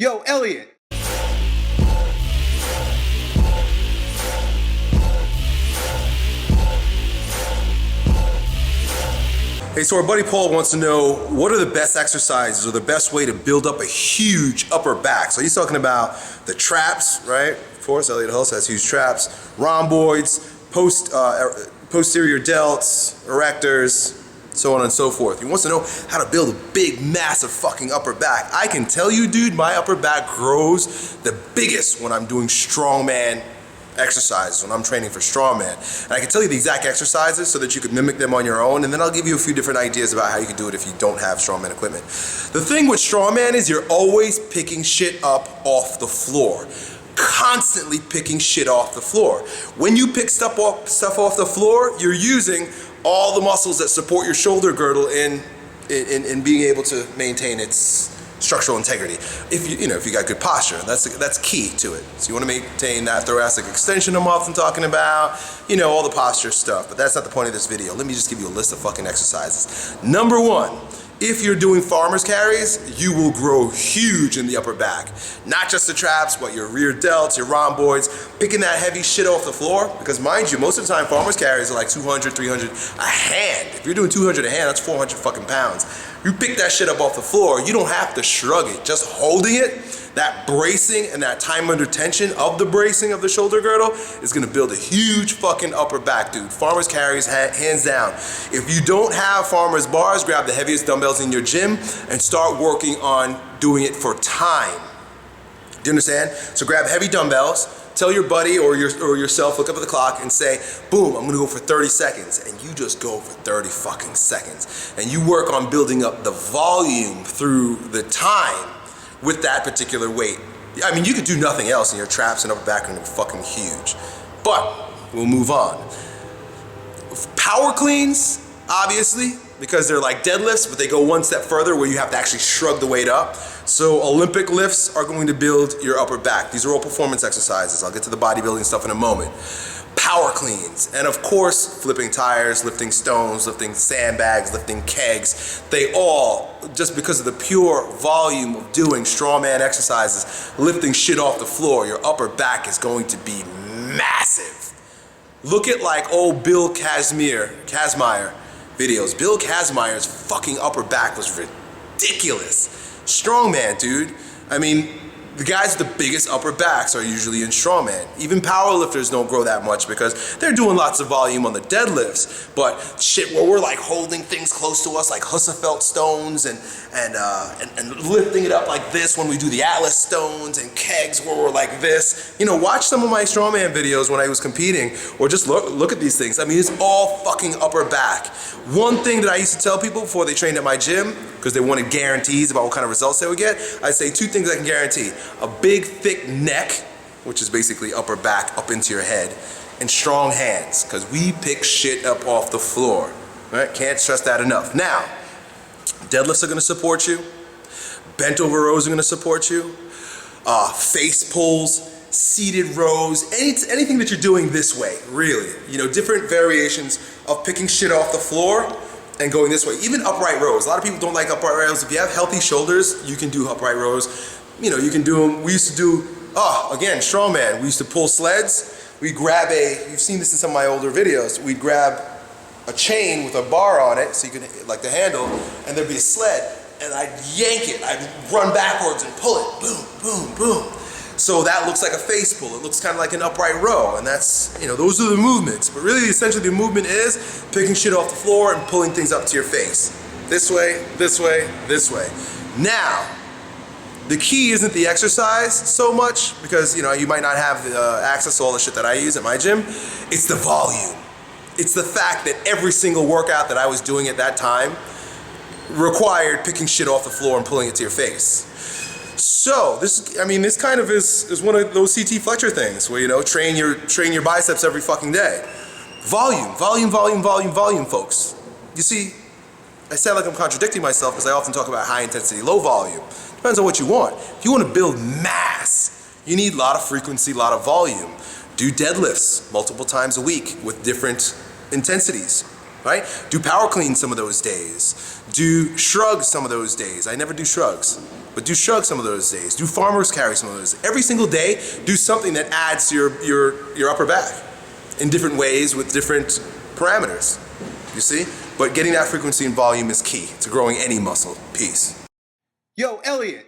Yo, Elliot. Hey, so our buddy Paul wants to know what are the best exercises or the best way to build up a huge upper back. So he's talking about the traps, right? Of course, Elliott Hulse has huge traps, rhomboids, posterior delts, erectors, so on and so forth. He wants to know how to build a big, massive fucking upper back. I can tell you, dude, my upper back grows the biggest when I'm doing strongman exercises, when I'm training for strongman. And I can tell you the exact exercises so that you could mimic them on your own, and then I'll give you a few different ideas about how you can do it if you don't have strongman equipment. The thing with strongman is you're always picking shit up off the floor. Constantly picking shit off the floor. When you pick stuff off the floor, you're using all the muscles that support your shoulder girdle in being able to maintain its structural integrity. If you got good posture, that's key to it. So you want to maintain that thoracic extension I'm often talking about, all the posture stuff, but that's not the point of this video. Let me just give you a list of fucking exercises. Number one, if you're doing farmer's carries, you will grow huge in the upper back. Not just the traps, but your rear delts, your rhomboids, picking that heavy shit off the floor, because mind you, most of the time farmer's carries are like 200, 300 a hand. If you're doing 200 a hand, that's 400 fucking pounds. You pick that shit up off the floor, you don't have to shrug it. Just holding it, that bracing and that time under tension of the bracing of the shoulder girdle is gonna build a huge fucking upper back, dude. Farmer's carries, hands down. If you don't have farmer's bars, grab the heaviest dumbbells in your gym and start working on doing it for time. Do you understand? So grab heavy dumbbells, tell your buddy or yourself, look up at the clock and say, boom, I'm gonna go for 30 seconds. And you just go for 30 fucking seconds. And you work on building up the volume through the time with that particular weight. I mean, you could do nothing else and your traps and upper back are gonna be fucking huge. But we'll move on. Power cleans, obviously, because they're like deadlifts, but they go one step further where you have to actually shrug the weight up. So Olympic lifts are going to build your upper back. These are all performance exercises. I'll get to the bodybuilding stuff in a moment. Power cleans, and of course, flipping tires, lifting stones, lifting sandbags, lifting kegs. They all, just because of the pure volume of doing strongman exercises, lifting shit off the floor, your upper back is going to be massive. Look at like old Bill Kazmaier videos. Bill Kazmaier's fucking upper back was ridiculous. Strongman, dude. I mean, the guys with the biggest upper backs are usually in strongman. Even powerlifters don't grow that much because they're doing lots of volume on the deadlifts. But shit, where we're like holding things close to us, like Husafelt stones and lifting it up like this when we do the Atlas stones and kegs where we're like this. Watch some of my strongman videos when I was competing, or just look at these things. I mean, it's all fucking upper back. One thing that I used to tell people before they trained at my gym, because they wanted guarantees about what kind of results they would get, I'd say two things I can guarantee. A big, thick neck, which is basically upper back up into your head, and strong hands, because we pick shit up off the floor. Right? Can't stress that enough. Now, deadlifts are going to support you. Bent over rows are going to support you. Face pulls, seated rows, anything that you're doing this way, really. Different variations of picking shit off the floor and going this way. Even upright rows. A lot of people don't like upright rows. If you have healthy shoulders, you can do upright rows. You can do them. We used to do, again, strongman. We used to pull sleds. We grab you've seen this in some of my older videos, we'd grab a chain with a bar on it, so you can, like the handle, and there'd be a sled, and I'd yank it. I'd run backwards and pull it. Boom, boom, boom. So that looks like a face pull. It looks kind of like an upright row, and that's, those are the movements. But really, essentially, the movement is picking shit off the floor and pulling things up to your face. This way, this way, this way. Now, the key isn't the exercise so much, because you might not have access to all the shit that I use at my gym. It's the volume. It's the fact that every single workout that I was doing at that time required picking shit off the floor and pulling it to your face. So this kind of is one of those CT Fletcher things where train your biceps every fucking day. Volume, volume, volume, volume, volume, folks. You see, I sound like I'm contradicting myself because I often talk about high intensity, low volume. Depends on what you want. If you want to build mass, you need a lot of frequency, a lot of volume. Do deadlifts multiple times a week with different intensities. right? Do power clean some of those days. Do shrugs some of those days. I never do shrugs, but do shrugs some of those days. Do farmer's carry some of those. Every single day, do something that adds to your upper back in different ways with different parameters, you see? But getting that frequency and volume is key to growing any muscle. Peace. Yo, Elliot.